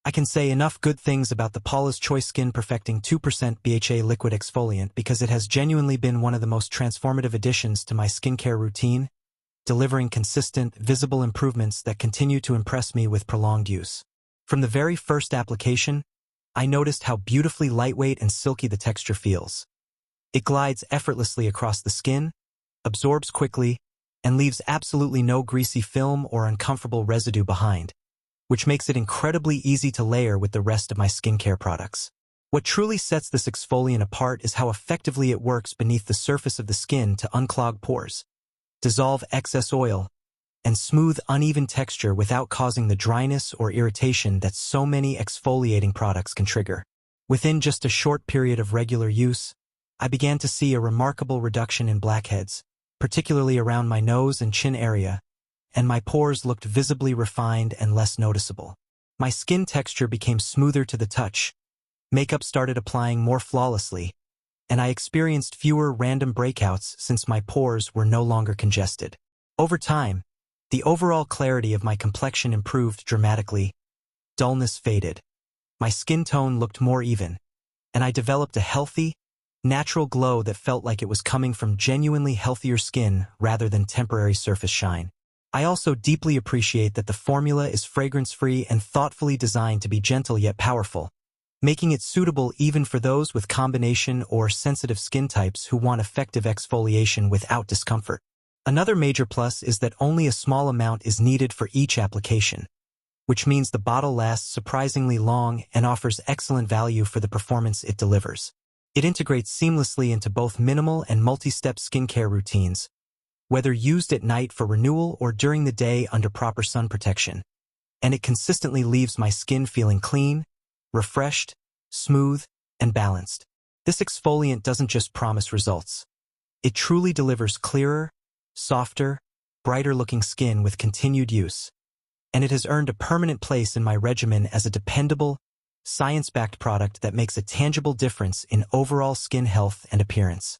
I can say enough good things about the Paula's Choice Skin Perfecting 2% BHA Liquid Exfoliant because it has genuinely been one of the most transformative additions to my skincare routine, delivering consistent, visible improvements that continue to impress me with prolonged use. From the very first application, I noticed how beautifully lightweight and silky the texture feels. It glides effortlessly across the skin, absorbs quickly, and leaves absolutely no greasy film or uncomfortable residue behind, which makes it incredibly easy to layer with the rest of my skincare products. What truly sets this exfoliant apart is how effectively it works beneath the surface of the skin to unclog pores, dissolve excess oil, and smooth uneven texture without causing the dryness or irritation that so many exfoliating products can trigger. Within just a short period of regular use, I began to see a remarkable reduction in blackheads, particularly around my nose and chin area, and my pores looked visibly refined and less noticeable. My skin texture became smoother to the touch, makeup started applying more flawlessly, and I experienced fewer random breakouts since my pores were no longer congested. Over time, the overall clarity of my complexion improved dramatically, dullness faded, my skin tone looked more even, and I developed a healthy, natural glow that felt like it was coming from genuinely healthier skin rather than temporary surface shine. I also deeply appreciate that the formula is fragrance-free and thoughtfully designed to be gentle yet powerful, making it suitable even for those with combination or sensitive skin types who want effective exfoliation without discomfort. Another major plus is that only a small amount is needed for each application, which means the bottle lasts surprisingly long and offers excellent value for the performance it delivers. It integrates seamlessly into both minimal and multi-step skincare routines, whether used at night for renewal or during the day under proper sun protection, and it consistently leaves my skin feeling clean, refreshed, smooth, and balanced. This exfoliant doesn't just promise results. It truly delivers clearer, softer, brighter-looking skin with continued use, and it has earned a permanent place in my regimen as a dependable, science-backed product that makes a tangible difference in overall skin health and appearance.